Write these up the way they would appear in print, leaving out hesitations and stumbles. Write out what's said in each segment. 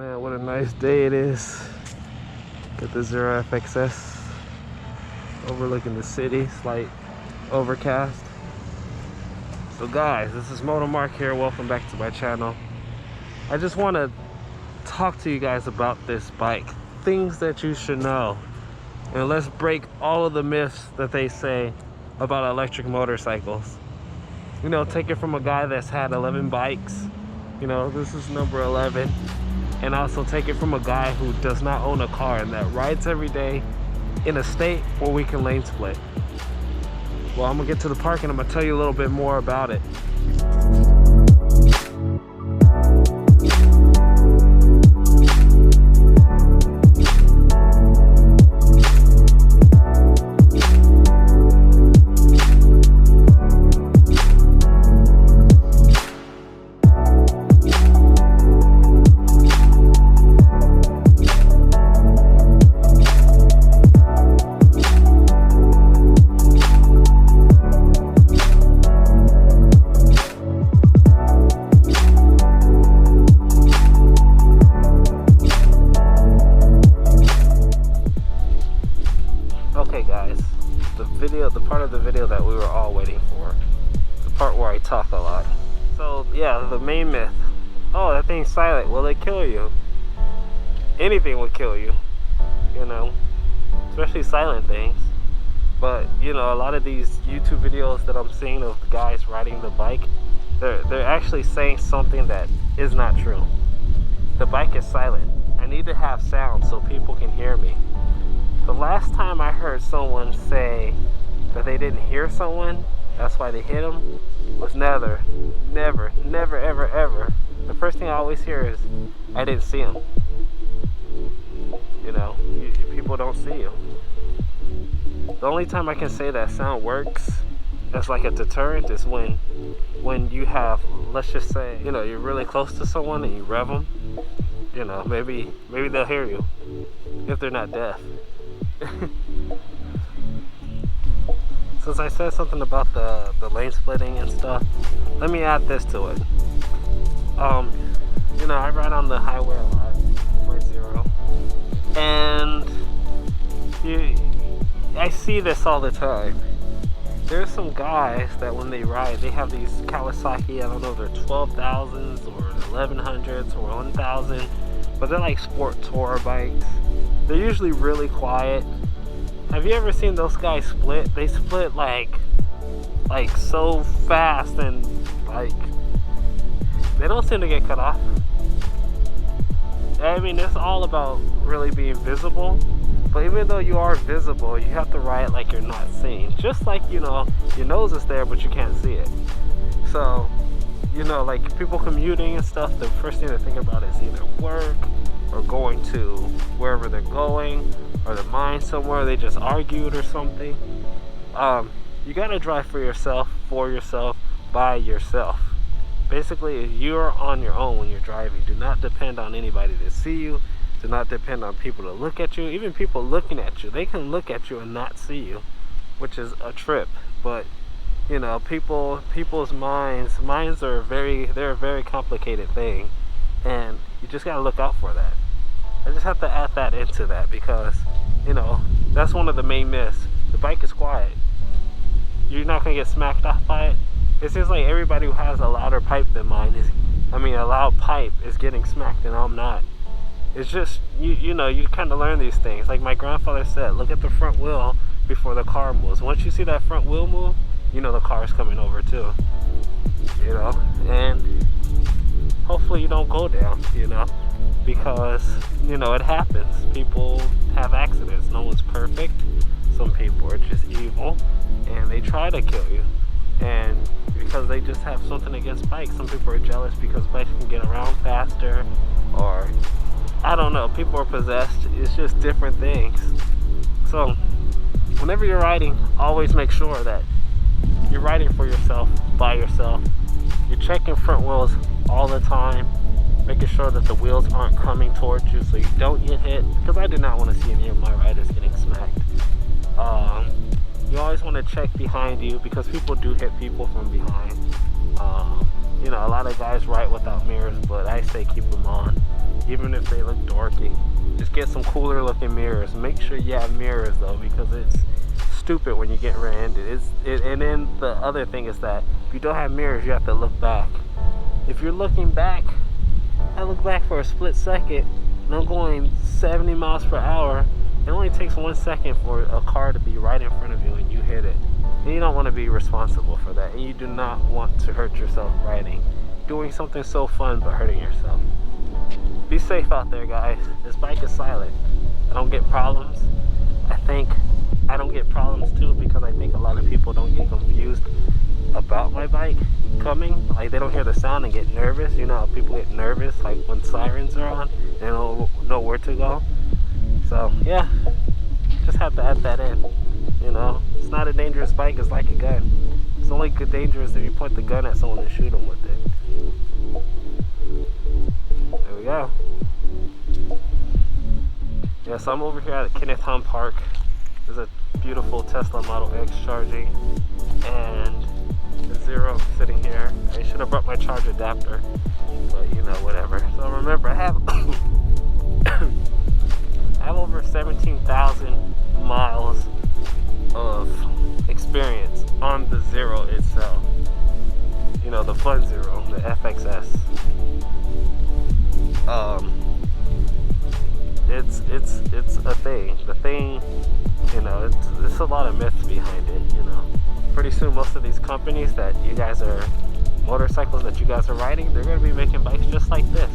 Man, what a nice day it is. Got the Zero FXS overlooking the city, slight overcast. So guys, this is Moto Mark here. Welcome back to my channel. I just want to talk to you guys about this bike. Things that you should know. And let's break all of the myths that they say about electric motorcycles. You know, take it from a guy that's had 11 bikes. You know, this is number 11. And also take it from a guy who does not own a car and that rides every day in a state where we can lane split. Well, I'm gonna get to the park and I'm gonna tell you a little bit more about it. Okay guys, the part of the video that we were all waiting for, the part where I talk a lot. So yeah, the main myth, oh, that thing's silent, will it kill you? Anything will kill you, you know, especially silent things. But you know, a lot of these YouTube videos that I'm seeing of guys riding the bike, they're actually saying something that is not true. The bike is silent. I need to have sound so people can hear me. The last time I heard someone say that they didn't hear someone, that's why they hit them, was never, ever. The first thing I always hear is, I didn't see him. You know, people don't see you. The only time I can say that sound works as like a deterrent is when you have, let's just say, you know, you're really close to someone and you rev them. You know, maybe they'll hear you if they're not deaf. Since I said something about the lane splitting and stuff, let me add this to it. You know, I ride on the highway a lot, 0.0, and I see this all the time. There's some guys that when they ride, they have these Kawasaki, I don't know, they're 12,000s or 1100s or 1000, but they're like sport tour bikes. They're usually really quiet. Have you ever seen those guys split? They split like so fast, and like they don't seem to get cut off. I mean, it's all about really being visible. But even though you are visible, you have to ride like you're not seen. Just like, you know, your nose is there, but you can't see it. So, you know, like people commuting and stuff, the first thing to think about is either work or going to wherever they're going, or they're mine somewhere, they just argued or something. You gotta drive for yourself, by yourself. Basically, you're on your own when you're driving. Do not depend on anybody to see you. Do not depend on people to look at you. Even people looking at you, they can look at you and not see you, which is a trip. But you know, people's minds are they're a very complicated thing, and you just gotta look out for that. I just have to add that into that because, you know, that's one of the main myths. The bike is quiet. You're not gonna get smacked off by it. It seems like everybody who has a louder pipe than mine a loud pipe is getting smacked, and I'm not. It's just, you know, you kind of learn these things. Like my grandfather said, look at the front wheel before the car moves. Once you see that front wheel move, you know the car is coming over too. You know, and hopefully you don't go down, you know, because, you know, it happens. People have accidents. No one's perfect. Some people are just evil, and they try to kill you. And because they just have something against bikes. Some people are jealous because bikes can get around faster, or I don't know, people are possessed. It's just different things. So whenever you're riding, always make sure that you're riding for yourself, by yourself. You're checking front wheels all the time, making sure that the wheels aren't coming towards you so you don't get hit, because I do not want to see any of my riders getting smacked. You always want to check behind you because people do hit people from behind. You know, a lot of guys ride without mirrors, but I say keep them on. even if they look dorky. Just get some cooler looking mirrors. Make sure you have mirrors though, because it's stupid when you get rear-ended. And then the other thing is that if you don't have mirrors, you have to look back. If you're looking back, I look back for a split second and I'm going 70 miles per hour. It only takes 1 second for a car to be right in front of you and you hit it. And you don't want to be responsible for that. And you do not want to hurt yourself riding. Doing something so fun but hurting yourself. Be safe out there, guys. This bike is silent. I don't get problems. I think I don't get problems too because I think a lot of people don't get confused about my bike coming. Like they don't hear the sound and get nervous. You know how people get nervous like when sirens are on and they don't know where to go. So yeah, just have to add that in. You know, it's not a dangerous bike, it's like a gun. It's only dangerous if you point the gun at someone and shoot them with it. There we go. Yeah, so I'm over here at Kenneth Hahn Park. There's a beautiful Tesla Model X charging and the Zero sitting here. I should have brought my charge adapter, but you know, whatever. So remember, I have I have over 17,000 miles of experience on the Zero itself. You know, the Fun Zero, the FXS. It's a thing. The thing, you know, it's a lot of myths behind it, you know. Pretty soon most of these companies that you guys are, motorcycles that you guys are riding, they're gonna be making bikes just like this.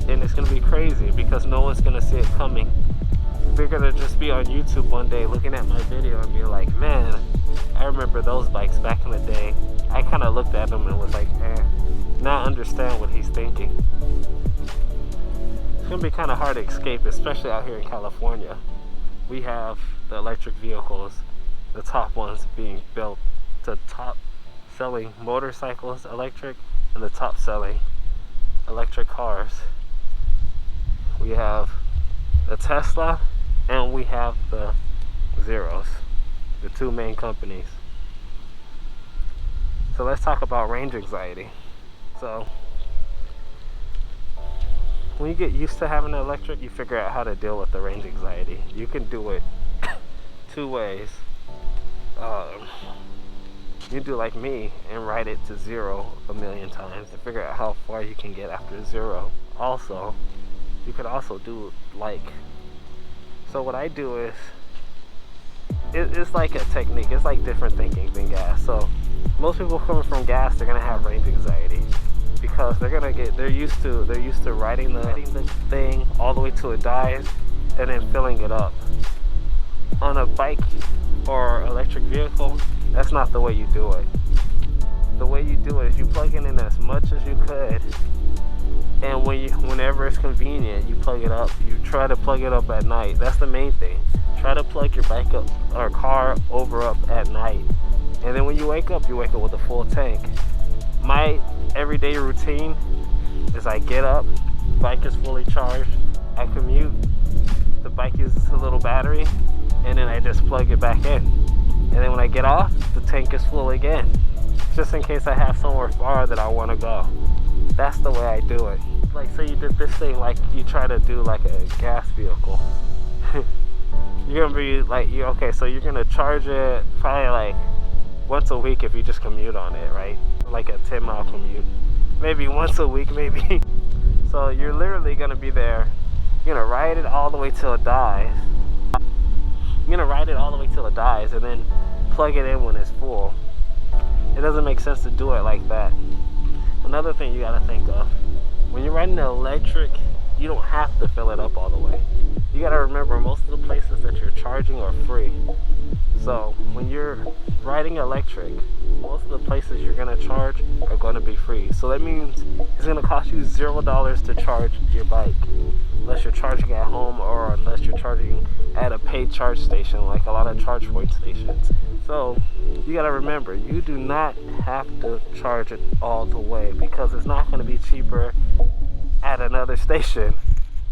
And it's gonna be crazy because no one's gonna see it coming. They're gonna just be on YouTube one day looking at my video and be like, man, I remember those bikes back in the day. I kind of looked at them and was like, now I understand what he's thinking. It's gonna be kind of hard to escape, especially out here in California. We have the electric vehicles, the top ones being built, the top selling motorcycles electric and the top selling electric cars. We have the Tesla and we have the Zeros, the two main companies. So let's talk about range anxiety. So when you get used to having an electric, you figure out how to deal with the range anxiety. You can do it two ways. You do like me and ride it to 0 a million times to figure out how far you can get after 0. Also, you could also do like, so what I do is, it's like a technique. It's like different thinking than gas. So most people coming from gas, they're gonna have range anxiety because they're used to riding the thing all the way till it dies and then filling it up. On a bike or electric vehicle, that's not the way you do it. The way you do it is you plug it in as much as you could, and whenever it's convenient, you plug it up. You try to plug it up at night. That's the main thing. Try to plug your bike up or car over up at night, and then when you wake up with a full tank. My everyday routine is I get up, bike is fully charged, I commute, the bike uses a little battery, and then I just plug it back in. And then when I get off, the tank is full again, just in case I have somewhere far that I want to go. That's the way I do it. Like, say you did this thing, like you try to do like a gas vehicle. You're gonna be like, so you're gonna charge it probably like once a week if you just commute on it, right? Like a 10-mile commute, maybe once a week, maybe. So you're literally gonna be there. You're gonna ride it all the way till it dies. You're gonna ride it all the way till it dies and then plug it in when it's full. It doesn't make sense to do it like that. Another thing you gotta think of, when you're riding the electric, you don't have to fill it up all the way. You gotta remember, most of the places that you're charging are free. So when you're riding electric, most of the places you're gonna charge are gonna be free. So that means it's gonna cost you $0 to charge your bike, unless you're charging at home or unless you're charging at a paid charge station, like a lot of charge point stations. So you gotta remember, you do not have to charge it all the way because it's not gonna be cheaper at another station.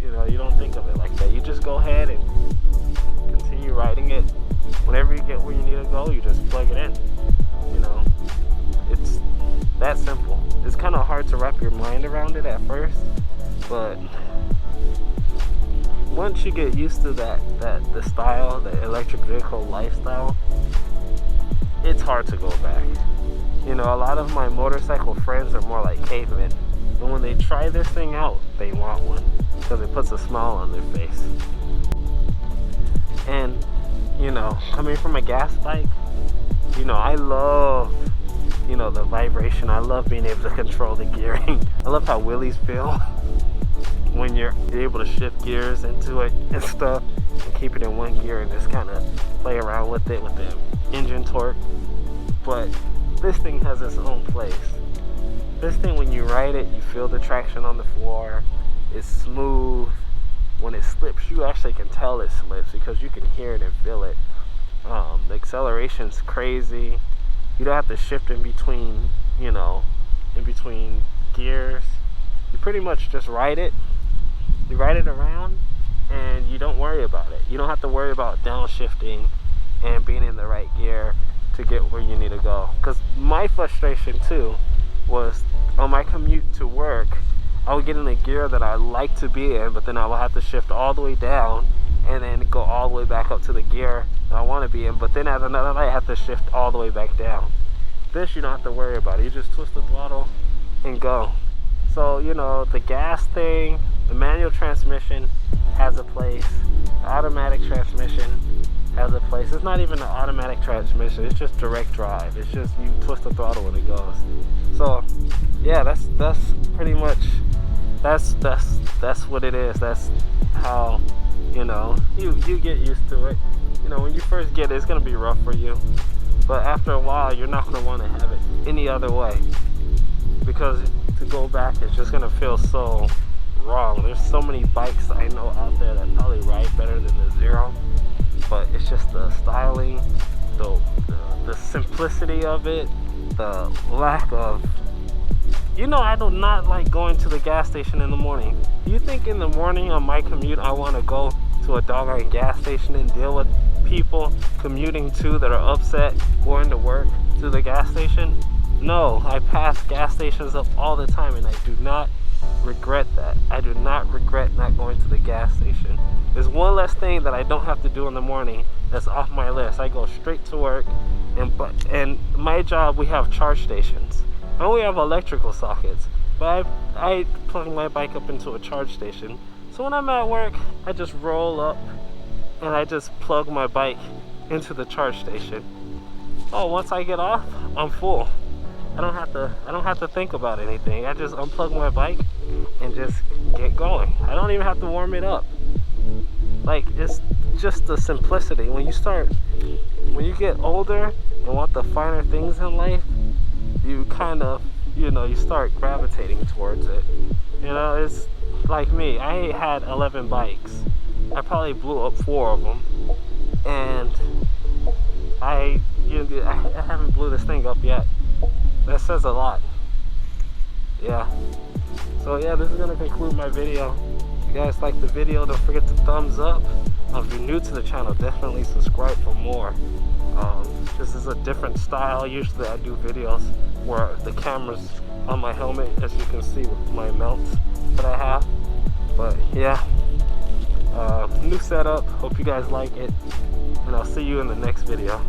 You know, you don't think of it like that. You just go ahead and continue riding it. Whenever you get where you need to go, you just plug it in. You know, it's that simple. It's kind of hard to wrap your mind around it at first, But once you get used to the style, the electric vehicle lifestyle, it's hard to go back. You know, a lot of my motorcycle friends are more like cavemen, and when they try this thing out, they want one because it puts a smile on their face. And you know, coming from a gas bike, you know, I love, you know, the vibration. I love being able to control the gearing. I love how wheelies feel when you're able to shift gears into it and stuff, and keep it in one gear and just kind of play around with it with the engine torque. But this thing has its own place. This thing, when you ride it, you feel the traction on the floor. It's smooth. When it slips, you actually can tell it slips because you can hear it and feel it. The acceleration's crazy. You don't have to shift in between, you know, in between gears. You pretty much just ride it. You ride it around and you don't worry about it. You don't have to worry about downshifting and being in the right gear to get where you need to go. Because my frustration too was on my commute to work, I would get in a gear that I like to be in, but then I would have to shift all the way down and then go all the way back up to the gear that I want to be in. But then at another night, I have to shift all the way back down. This, you don't have to worry about it. You just twist the throttle and go. So, you know, the gas thing, the manual transmission has a place. The automatic transmission has a place. It's not even an automatic transmission. It's just direct drive. It's just you twist the throttle when it goes. So, yeah, that's pretty much, that's what it is. That's how, you know, you get used to it. You know, when you first get it, it's gonna be rough for you, but after a while, you're not gonna want to have it any other way, because to go back, it's just gonna feel so wrong. There's so many bikes I know out there that probably ride better than the Zero, but it's just the styling, the simplicity of it, the lack of, you know, I do not like going to the gas station in the morning. Do you think in the morning on my commute I want to go to a doggone gas station and deal with people commuting to that are upset going to work to the gas station? No, I pass gas stations up all the time and I do not regret that. I do not regret not going to the gas station. There's one less thing that I don't have to do in the morning that's off my list. I go straight to work, and my job, we have charge stations. And we have electrical sockets, but I plug my bike up into a charge station. So when I'm at work, I just roll up and I just plug my bike into the charge station. Oh, once I get off, I'm full. I don't have to think about anything. I just unplug my bike and just get going. I don't even have to warm it up. Like, it's just the simplicity. When you get older and want the finer things in life, you kind of, you know, you start gravitating towards it. You know, it's like me. I had 11 bikes. I probably blew up 4 of them, and I haven't blew this thing up yet. That says a lot. Yeah. So yeah, this is gonna conclude my video. If you guys like the video, don't forget to thumbs up. If you're new to the channel, definitely subscribe for more. This is a different style. Usually I do videos where the camera's on my helmet, as you can see with my mounts that I have. But yeah, new setup. Hope you guys like it, and I'll see you in the next video.